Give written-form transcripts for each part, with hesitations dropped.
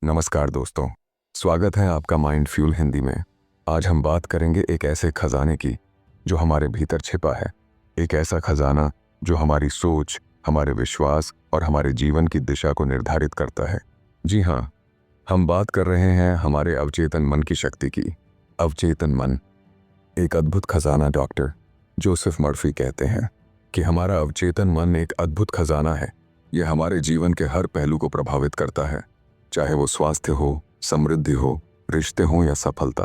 नमस्कार दोस्तों, स्वागत है आपका माइंड फ्यूल हिंदी में। आज हम बात करेंगे एक ऐसे खजाने की जो हमारे भीतर छिपा है। एक ऐसा खजाना जो हमारी सोच, हमारे विश्वास और हमारे जीवन की दिशा को निर्धारित करता है। जी हाँ, हम बात कर रहे हैं हमारे अवचेतन मन की शक्ति की। अवचेतन मन एक अद्भुत खजाना। डॉक्टर जोसेफ मर्फी कहते हैं कि हमारा अवचेतन मन एक अद्भुत खजाना है। यह हमारे जीवन के हर पहलू को प्रभावित करता है, चाहे वो स्वास्थ्य हो, समृद्धि हो, रिश्ते हों या सफलता।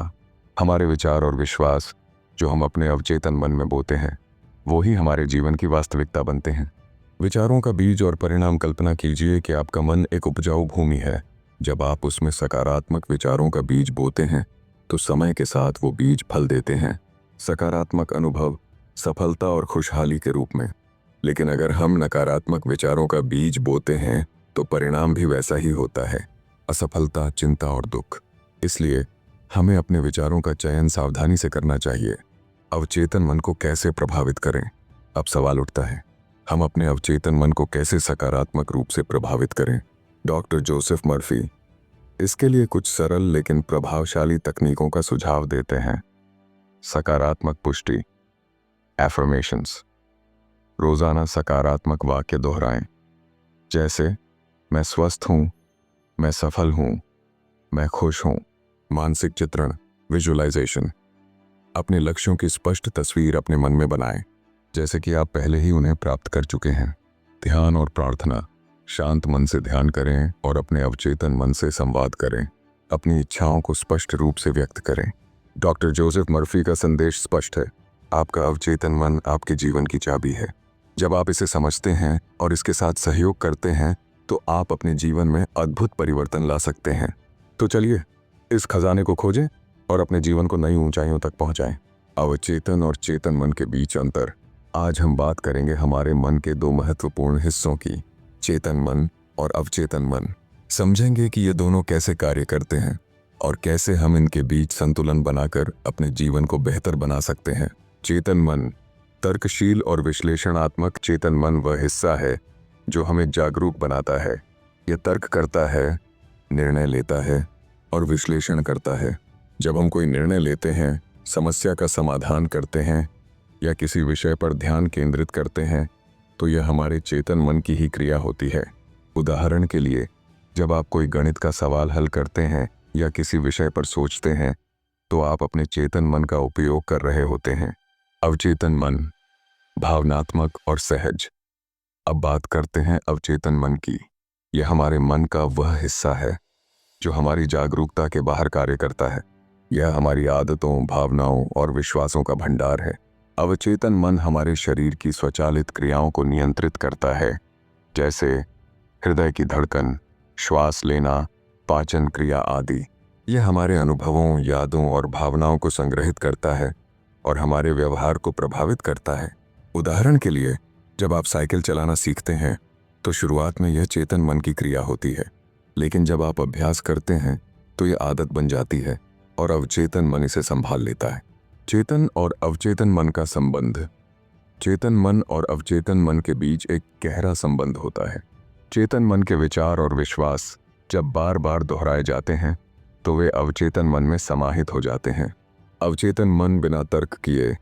हमारे विचार और विश्वास जो हम अपने अवचेतन मन में बोते हैं, वो ही हमारे जीवन की वास्तविकता बनते हैं। विचारों का बीज और परिणाम। कल्पना कीजिए कि आपका मन एक उपजाऊ भूमि है। जब आप उसमें सकारात्मक विचारों का बीज बोते हैं तो समय के साथ वो बीज फल देते हैं, सकारात्मक अनुभव, सफलता और खुशहाली के रूप में। लेकिन अगर हम नकारात्मक विचारों का बीज बोते हैं तो परिणाम भी वैसा ही होता है, असफलता, चिंता और दुख। इसलिए हमें अपने विचारों का चयन सावधानी से करना चाहिए। अवचेतन मन को कैसे प्रभावित करें? अब सवाल उठता है, हम अपने अवचेतन मन को कैसे सकारात्मक रूप से प्रभावित करें? डॉक्टर जोसेफ मर्फी इसके लिए कुछ सरल लेकिन प्रभावशाली तकनीकों का सुझाव देते हैं। सकारात्मक पुष्टि, एफर्मेशंस। रोजाना सकारात्मक वाक्य दोहराएं, जैसे मैं स्वस्थ हूं, मैं सफल हूं, मैं खुश हूं। मानसिक चित्रण, विजुअलाइजेशन। अपने लक्ष्यों की स्पष्ट तस्वीर अपने मन में बनाएं, जैसे कि आप पहले ही उन्हें प्राप्त कर चुके हैं। ध्यान और प्रार्थना। शांत मन से ध्यान करें और अपने अवचेतन मन से संवाद करें। अपनी इच्छाओं को स्पष्ट रूप से व्यक्त करें। डॉक्टर जोसेफ मर्फी का संदेश स्पष्ट है, आपका अवचेतन मन आपके जीवन की चाबी है। जब आप इसे समझते हैं और इसके साथ सहयोग करते हैं तो आप अपने जीवन में अद्भुत परिवर्तन ला सकते हैं। तो चलिए इस खजाने को खोजें और अपने जीवन को नई ऊंचाइयों तक पहुंचाएं। अवचेतन और चेतन मन के बीच अंतर। आज हम बात करेंगे हमारे मन के दो महत्वपूर्ण हिस्सों की, चेतन मन और अवचेतन मन। समझेंगे कि ये दोनों कैसे कार्य करते हैं और कैसे हम इनके बीच संतुलन बनाकर अपने जीवन को बेहतर बना सकते हैं। चेतन मन तर्कशील और विश्लेषणात्मक। चेतन मन वह हिस्सा है जो हमें जागरूक बनाता है। यह तर्क करता है, निर्णय लेता है और विश्लेषण करता है। जब हम कोई निर्णय लेते हैं, समस्या का समाधान करते हैं या किसी विषय पर ध्यान केंद्रित करते हैं तो यह हमारे चेतन मन की ही क्रिया होती है। उदाहरण के लिए, जब आप कोई गणित का सवाल हल करते हैं या किसी विषय पर सोचते हैं तो आप अपने चेतन मन का उपयोग कर रहे होते हैं। अवचेतन मन भावनात्मक और सहज। अब बात करते हैं अवचेतन मन की। यह हमारे मन का वह हिस्सा है जो हमारी जागरूकता के बाहर कार्य करता है। यह हमारी आदतों, भावनाओं और विश्वासों का भंडार है। अवचेतन मन हमारे शरीर की स्वचालित क्रियाओं को नियंत्रित करता है, जैसे हृदय की धड़कन, श्वास लेना, पाचन क्रिया आदि। यह हमारे अनुभवों, यादों और भावनाओं को संग्रहित करता है और हमारे व्यवहार को प्रभावित करता है। उदाहरण के लिए, जब आप साइकिल चलाना सीखते हैं तो शुरुआत में यह चेतन मन की क्रिया होती है, लेकिन जब आप अभ्यास करते हैं तो यह आदत बन जाती है और अवचेतन मन इसे संभाल लेता है। चेतन और अवचेतन मन का संबंध। चेतन मन और अवचेतन मन के बीच एक गहरा संबंध होता है। चेतन मन के विचार और विश्वास जब बार बार दोहराए जाते हैं तो वे अवचेतन मन में समाहित हो जाते हैं। अवचेतन मन बिना तर्क किए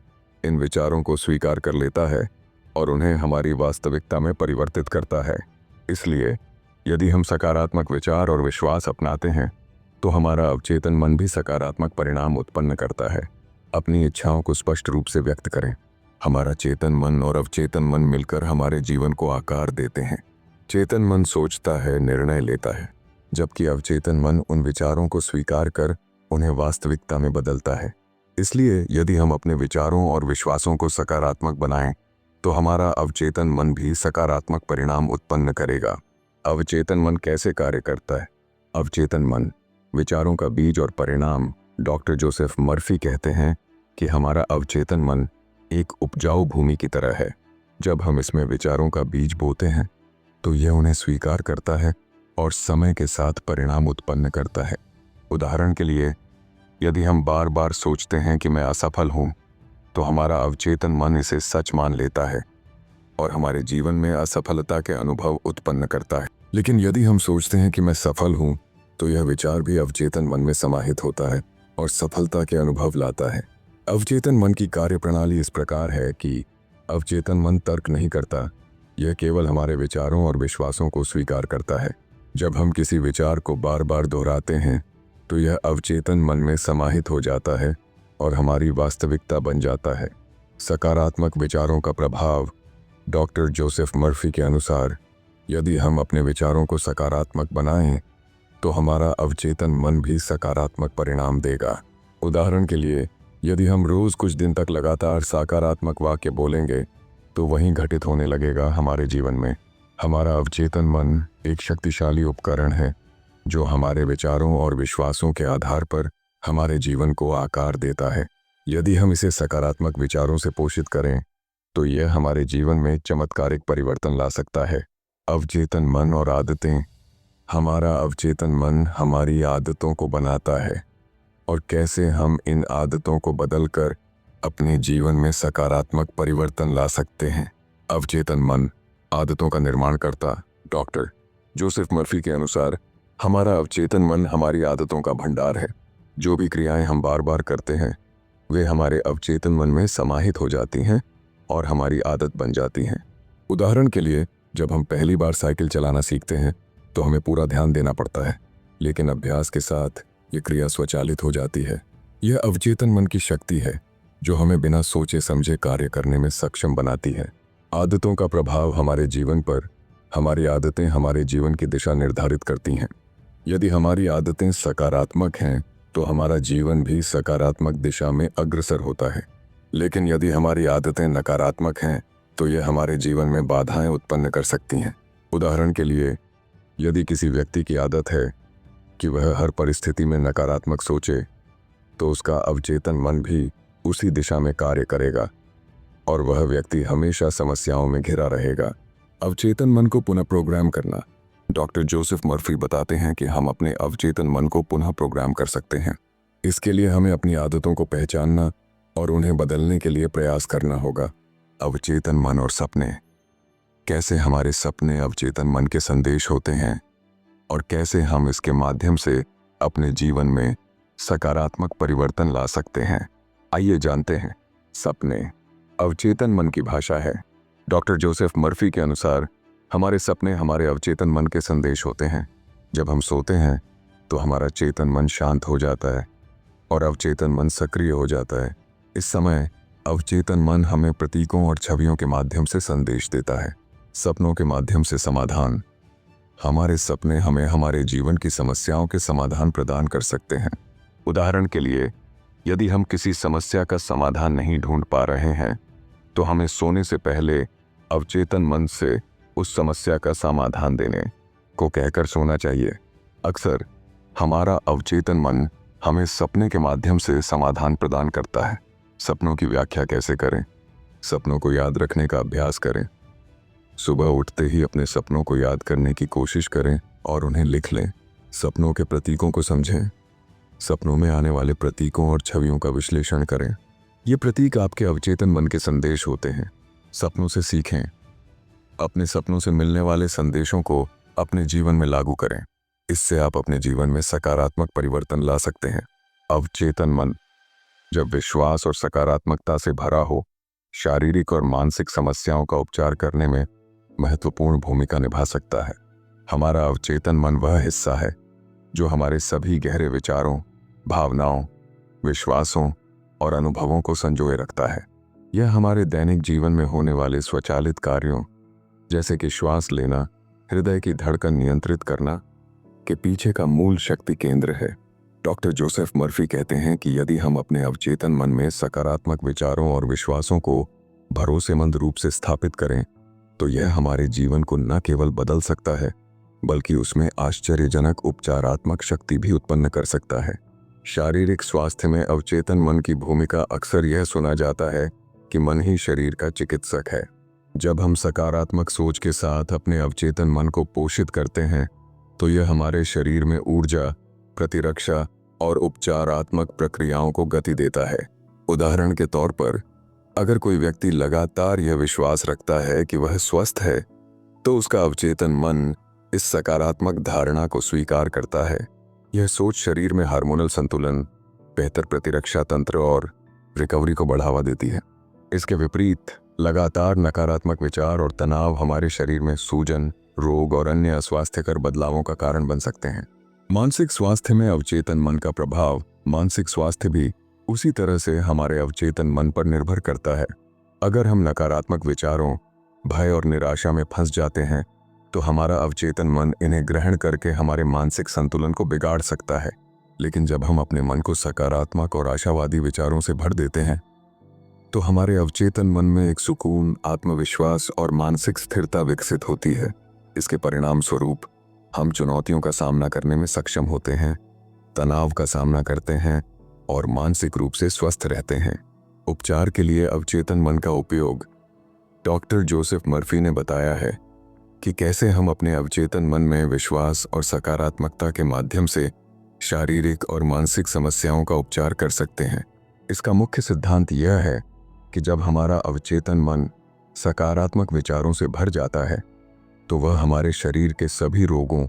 इन विचारों को स्वीकार कर लेता है और उन्हें हमारी वास्तविकता में परिवर्तित करता है। इसलिए यदि हम सकारात्मक विचार और विश्वास अपनाते हैं तो हमारा अवचेतन मन भी सकारात्मक परिणाम उत्पन्न करता है। अपनी इच्छाओं को स्पष्ट रूप से व्यक्त करें। हमारा चेतन मन और अवचेतन मन मिलकर हमारे जीवन को आकार देते हैं। चेतन मन सोचता है, निर्णय लेता है, जबकि अवचेतन मन उन विचारों को स्वीकार कर उन्हें वास्तविकता में बदलता है। इसलिए यदि हम अपने विचारों और विश्वासों को सकारात्मक बनाएं तो हमारा अवचेतन मन भी सकारात्मक परिणाम उत्पन्न करेगा। अवचेतन मन कैसे कार्य करता है? अवचेतन मन विचारों का बीज और परिणाम। डॉक्टर जोसेफ मर्फी कहते हैं कि हमारा अवचेतन मन एक उपजाऊ भूमि की तरह है। जब हम इसमें विचारों का बीज बोते हैं तो यह उन्हें स्वीकार करता है और समय के साथ परिणाम उत्पन्न करता है। उदाहरण के लिए, यदि हम बार बार सोचते हैं कि मैं असफल हूं तो हमारा अवचेतन मन इसे सच मान लेता है और हमारे जीवन में असफलता के अनुभव उत्पन्न करता है। लेकिन यदि हम सोचते हैं कि मैं सफल हूं तो यह विचार भी अवचेतन मन में समाहित होता है और सफलता के अनुभव लाता है। अवचेतन मन की कार्यप्रणाली इस प्रकार है कि अवचेतन मन तर्क नहीं करता, यह केवल हमारे विचारों और विश्वासों को स्वीकार करता है। जब हम किसी विचार को बार बार दोहराते हैं तो यह अवचेतन मन में समाहित हो जाता है और हमारी वास्तविकता बन जाता है। सकारात्मक विचारों का प्रभाव। डॉक्टर जोसेफ मर्फी के अनुसार यदि हम अपने विचारों को सकारात्मक बनाएं तो हमारा अवचेतन मन भी सकारात्मक परिणाम देगा। उदाहरण के लिए, यदि हम रोज कुछ दिन तक लगातार सकारात्मक वाक्य बोलेंगे तो वहीं घटित होने लगेगा हमारे जीवन में। हमारा अवचेतन मन एक शक्तिशाली उपकरण है जो हमारे विचारों और विश्वासों के आधार पर हमारे जीवन को आकार देता है। यदि हम इसे सकारात्मक विचारों से पोषित करें तो यह हमारे जीवन में चमत्कारिक परिवर्तन ला सकता है। अवचेतन मन और आदतें। हमारा अवचेतन मन हमारी आदतों को बनाता है और कैसे हम इन आदतों को बदलकर अपने जीवन में सकारात्मक परिवर्तन ला सकते हैं। अवचेतन मन आदतों का निर्माण करता। डॉक्टर जोसेफ मर्फी के अनुसार हमारा अवचेतन मन हमारी आदतों का भंडार है। जो भी क्रियाएं हम बार बार करते हैं वे हमारे अवचेतन मन में समाहित हो जाती हैं और हमारी आदत बन जाती हैं। उदाहरण के लिए, जब हम पहली बार साइकिल चलाना सीखते हैं तो हमें पूरा ध्यान देना पड़ता है, लेकिन अभ्यास के साथ ये क्रिया स्वचालित हो जाती है। यह अवचेतन मन की शक्ति है जो हमें बिना सोचे समझे कार्य करने में सक्षम बनाती है। आदतों का प्रभाव हमारे जीवन पर। हमारी आदतें हमारे जीवन की दिशा निर्धारित करती हैं। यदि हमारी आदतें सकारात्मक हैं तो हमारा जीवन भी सकारात्मक दिशा में अग्रसर होता है, लेकिन यदि हमारी आदतें नकारात्मक हैं तो यह हमारे जीवन में बाधाएं उत्पन्न कर सकती हैं। उदाहरण के लिए, यदि किसी व्यक्ति की आदत है कि वह हर परिस्थिति में नकारात्मक सोचे तो उसका अवचेतन मन भी उसी दिशा में कार्य करेगा और वह व्यक्ति हमेशा समस्याओं में घिरा रहेगा। अवचेतन मन को पुनः प्रोग्राम करना। डॉक्टर जोसेफ मर्फी बताते हैं कि हम अपने अवचेतन मन को पुनः प्रोग्राम कर सकते हैं। इसके लिए हमें अपनी आदतों को पहचानना और उन्हें बदलने के लिए प्रयास करना होगा। अवचेतन मन और सपने। कैसे हमारे सपने अवचेतन मन के संदेश होते हैं और कैसे हम इसके माध्यम से अपने जीवन में सकारात्मक परिवर्तन ला सकते हैं, आइए जानते हैं। सपने अवचेतन मन की भाषा है। डॉक्टर जोसेफ मर्फी के अनुसार हमारे सपने हमारे अवचेतन मन के संदेश होते हैं। जब हम सोते हैं तो हमारा चेतन मन शांत हो जाता है और अवचेतन मन सक्रिय हो जाता है। इस समय अवचेतन मन हमें प्रतीकों और छवियों के माध्यम से संदेश देता है। सपनों के माध्यम से समाधान। हमारे सपने हमें हमारे जीवन की समस्याओं के समाधान प्रदान कर सकते हैं। उदाहरण के लिए, यदि हम किसी समस्या का समाधान नहीं ढूंढ पा रहे हैं तो हमें सोने से पहले अवचेतन मन से उस समस्या का समाधान देने को कहकर सोना चाहिए। अक्सर हमारा अवचेतन मन हमें सपने के माध्यम से समाधान प्रदान करता है। सपनों की व्याख्या कैसे करें? सपनों को याद रखने का अभ्यास करें। सुबह उठते ही अपने सपनों को याद करने की कोशिश करें और उन्हें लिख लें। सपनों के प्रतीकों को समझें। सपनों में आने वाले प्रतीकों और छवियों का विश्लेषण करें। ये प्रतीक आपके अवचेतन मन के संदेश होते हैं। सपनों से सीखें। अपने सपनों से मिलने वाले संदेशों को अपने जीवन में लागू करें। इससे आप अपने जीवन में सकारात्मक परिवर्तन ला सकते हैं। अवचेतन मन जब विश्वास और सकारात्मकता से भरा हो, शारीरिक और मानसिक समस्याओं का उपचार करने में महत्वपूर्ण भूमिका निभा सकता है। हमारा अवचेतन मन वह हिस्सा है जो हमारे सभी गहरे विचारों, भावनाओं, विश्वासों और अनुभवों को संजोए रखता है। यह हमारे दैनिक जीवन में होने वाले स्वचालित कार्यों जैसे कि श्वास लेना, हृदय की धड़कन नियंत्रित करना के पीछे का मूल शक्ति केंद्र है। डॉक्टर जोसेफ मर्फी कहते हैं कि यदि हम अपने अवचेतन मन में सकारात्मक विचारों और विश्वासों को भरोसेमंद रूप से स्थापित करें तो यह हमारे जीवन को न केवल बदल सकता है बल्कि उसमें आश्चर्यजनक उपचारात्मक शक्ति भी उत्पन्न कर सकता है। शारीरिक स्वास्थ्य में अवचेतन मन की भूमिका अक्सर यह सुना जाता है कि मन ही शरीर का चिकित्सक है। जब हम सकारात्मक सोच के साथ अपने अवचेतन मन को पोषित करते हैं तो यह हमारे शरीर में ऊर्जा, प्रतिरक्षा और उपचारात्मक प्रक्रियाओं को गति देता है। उदाहरण के तौर पर, अगर कोई व्यक्ति लगातार यह विश्वास रखता है कि वह स्वस्थ है तो उसका अवचेतन मन इस सकारात्मक धारणा को स्वीकार करता है यह सोच शरीर में हार्मोनल संतुलन, बेहतर प्रतिरक्षा तंत्र और रिकवरी को बढ़ावा देती है। इसके विपरीत लगातार नकारात्मक विचार और तनाव हमारे शरीर में सूजन, रोग और अन्य अस्वास्थ्यकर बदलावों का कारण बन सकते हैं। मानसिक स्वास्थ्य में अवचेतन मन का प्रभाव। मानसिक स्वास्थ्य भी उसी तरह से हमारे अवचेतन मन पर निर्भर करता है। अगर हम नकारात्मक विचारों, भय और निराशा में फंस जाते हैं तो हमारा अवचेतन मन इन्हें ग्रहण करके हमारे मानसिक संतुलन को बिगाड़ सकता है। लेकिन जब हम अपने मन को सकारात्मक और आशावादी विचारों से भर देते हैं तो हमारे अवचेतन मन में एक सुकून, आत्मविश्वास और मानसिक स्थिरता विकसित होती है। इसके परिणाम स्वरूप हम चुनौतियों का सामना करने में सक्षम होते हैं, तनाव का सामना करते हैं और मानसिक रूप से स्वस्थ रहते हैं। उपचार के लिए अवचेतन मन का उपयोग। डॉक्टर जोसेफ मर्फी ने बताया है कि कैसे हम अपने अवचेतन मन में विश्वास और सकारात्मकता के माध्यम से शारीरिक और मानसिक समस्याओं का उपचार कर सकते हैं। इसका मुख्य सिद्धांत यह है कि जब हमारा अवचेतन मन सकारात्मक विचारों से भर जाता है तो वह हमारे शरीर के सभी रोगों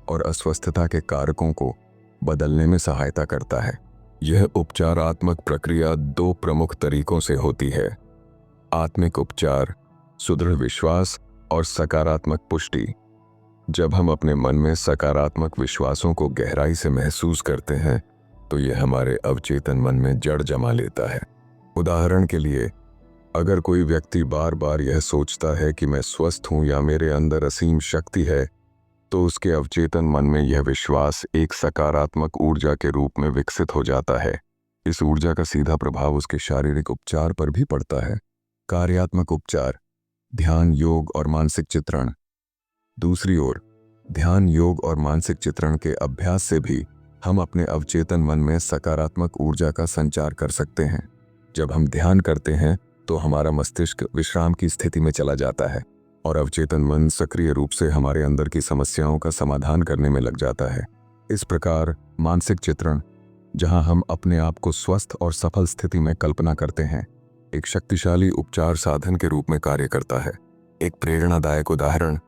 और अस्वस्थता के कारकों को बदलने में सहायता करता है। यह उपचारात्मक प्रक्रिया दो प्रमुख तरीकों से होती है: आत्मिक उपचार, सुदृढ़ विश्वास और सकारात्मक पुष्टि। जब हम अपने मन में सकारात्मक विश्वासों को गहराई से महसूस करते हैं तो यह हमारे अवचेतन मन में जड़ जमा लेता है। उदाहरण के लिए, अगर कोई व्यक्ति बार बार यह सोचता है कि मैं स्वस्थ हूं या मेरे अंदर असीम शक्ति है, तो उसके अवचेतन मन में यह विश्वास एक सकारात्मक ऊर्जा के रूप में विकसित हो जाता है। इस ऊर्जा का सीधा प्रभाव उसके शारीरिक उपचार पर भी पड़ता है। कार्यात्मक उपचार, ध्यान, योग और मानसिक चित्रण। दूसरी ओर, ध्यान, योग और मानसिक चित्रण के अभ्यास से भी हम अपने अवचेतन मन में सकारात्मक ऊर्जा का संचार कर सकते हैं। जब हम ध्यान करते हैं तो हमारा मस्तिष्क विश्राम की स्थिति में चला जाता है और अवचेतन मन सक्रिय रूप से हमारे अंदर की समस्याओं का समाधान करने में लग जाता है। इस प्रकार मानसिक चित्रण, जहां हम अपने आप को स्वस्थ और सफल स्थिति में कल्पना करते हैं, एक शक्तिशाली उपचार साधन के रूप में कार्य करता है। एक प्रेरणादायक उदाहरण,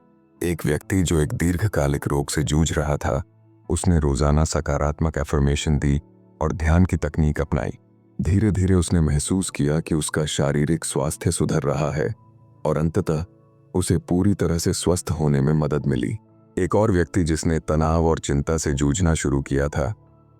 एक व्यक्ति जो एक दीर्घकालिक रोग से जूझ रहा था, उसने रोजाना सकारात्मक एफर्मेशन दी और ध्यान की तकनीक अपनाई। धीरे धीरे उसने महसूस किया कि उसका शारीरिक स्वास्थ्य सुधर रहा है और अंततः उसे पूरी तरह से स्वस्थ होने में मदद मिली। एक और व्यक्ति जिसने तनाव और चिंता से जूझना शुरू किया था,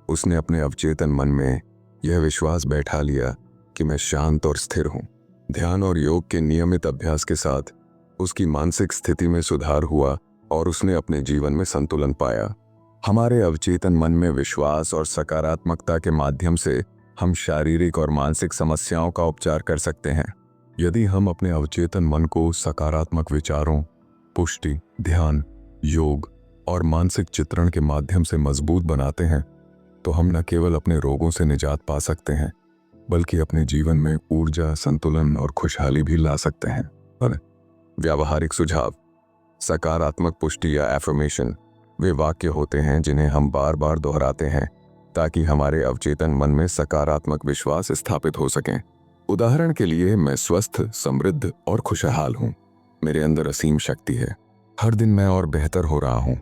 उसने अपने अवचेतन मन में यह विश्वास बैठा लिया कि मैं शांत और स्थिर हूँ। ध्यान और योग के नियमित अभ्यास के साथ उसकी मानसिक स्थिति में सुधार हुआ और उसने अपने जीवन में संतुलन पाया। हमारे अवचेतन मन में विश्वास और सकारात्मकता के माध्यम से हम शारीरिक और मानसिक समस्याओं का उपचार कर सकते हैं। यदि हम अपने अवचेतन मन को सकारात्मक विचारों, पुष्टि, ध्यान, योग और मानसिक चित्रण के माध्यम से मजबूत बनाते हैं तो हम न केवल अपने रोगों से निजात पा सकते हैं बल्कि अपने जीवन में ऊर्जा, संतुलन और खुशहाली भी ला सकते हैं। पर व्यावहारिक सुझाव। सकारात्मक पुष्टि या एफर्मेशन वे वाक्य होते हैं जिन्हें हम बार बार दोहराते हैं ताकि हमारे अवचेतन मन में सकारात्मक विश्वास स्थापित हो सकें। उदाहरण के लिए, मैं स्वस्थ, समृद्ध और खुशहाल हूँ। मेरे अंदर असीम शक्ति है। हर दिन मैं और बेहतर हो रहा हूँ।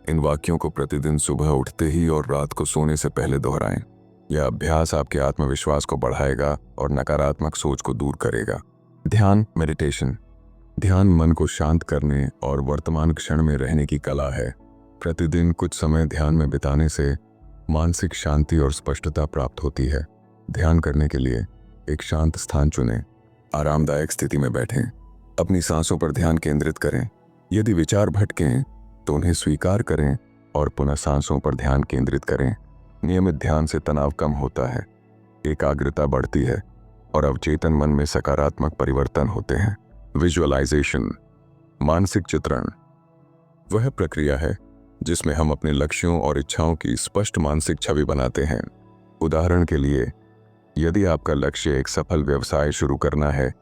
इन वाक्यों को प्रतिदिन सुबह उठते ही और रात को सोने से पहले दोहराएं। यह अभ्यास आपके आत्मविश्वास को बढ़ाएगा और नकारात्मक सोच को दूर करेगा। ध्यान, मेडिटेशन। ध्यान मन को शांत करने और वर्तमान क्षण में रहने की कला है। प्रतिदिन कुछ समय ध्यान में बिताने से मानसिक शांति और स्पष्टता प्राप्त होती है। ध्यान करने के लिए एक शांत स्थान चुनें। आरामदायक स्थिति में बैठें। अपनी सांसों पर ध्यान केंद्रित करें। यदि विचार भटकें तो उन्हें स्वीकार करें और पुनः सांसों पर ध्यान केंद्रित करें। नियमित ध्यान से तनाव कम होता है, एकाग्रता बढ़ती है और अवचेतन मन में सकारात्मक परिवर्तन होते हैं। विजुअलाइजेशन, मानसिक चित्रण वह प्रक्रिया है जिसमें हम अपने लक्ष्यों और इच्छाओं की स्पष्ट मानसिक छवि बनाते हैं। उदाहरण के लिए, यदि आपका लक्ष्य एक सफल व्यवसाय शुरू करना है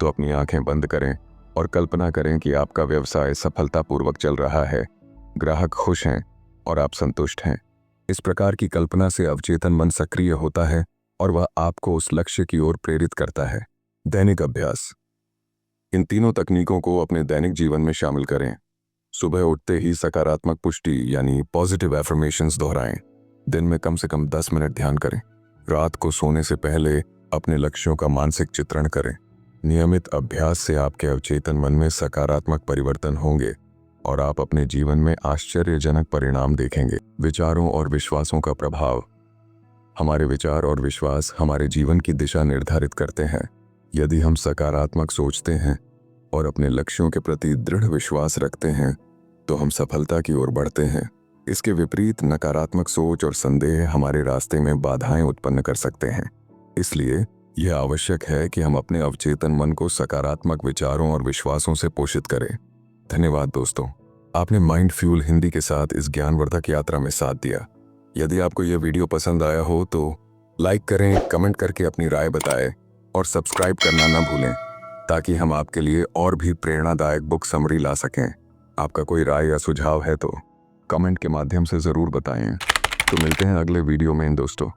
तो अपनी आंखें बंद करें और कल्पना करें कि आपका व्यवसाय सफलतापूर्वक चल रहा है, ग्राहक खुश हैं और आप संतुष्ट हैं। इस प्रकार की कल्पना से अवचेतन मन सक्रिय होता है और वह आपको उस लक्ष्य की ओर प्रेरित करता है। दैनिक अभ्यास। इन तीनों तकनीकों को अपने दैनिक जीवन में शामिल करें। सुबह उठते ही सकारात्मक पुष्टि यानी पॉजिटिव एफर्मेशंस दोहराएं। दिन में कम से कम 10 मिनट ध्यान करें। रात को सोने से पहले अपने लक्ष्यों का मानसिक चित्रण करें। नियमित अभ्यास से आपके अवचेतन मन में सकारात्मक परिवर्तन होंगे और आप अपने जीवन में आश्चर्यजनक परिणाम देखेंगे। विचारों और विश्वासों का प्रभाव। हमारे विचार और विश्वास हमारे जीवन की दिशा निर्धारित करते हैं। यदि हम सकारात्मक सोचते हैं और अपने लक्ष्यों के प्रति दृढ़ विश्वास रखते हैं तो हम सफलता की ओर बढ़ते हैं। इसके विपरीत नकारात्मक सोच और संदेह हमारे रास्ते में बाधाएं उत्पन्न कर सकते हैं। इसलिए यह आवश्यक है कि हम अपने अवचेतन मन को सकारात्मक विचारों और विश्वासों से पोषित करें। धन्यवाद दोस्तों, आपने माइंड फ्यूल हिंदी के साथ इस ज्ञानवर्धक यात्रा में साथ दिया। यदि आपको यह वीडियो पसंद आया हो तो लाइक करें, कमेंट करके अपनी राय बताएं और सब्सक्राइब करना ना भूलें ताकि हम आपके लिए और भी प्रेरणादायक बुक समरी ला सकें। आपका कोई राय या सुझाव है तो कमेंट के माध्यम से ज़रूर बताएं। तो मिलते हैं अगले वीडियो में दोस्तों।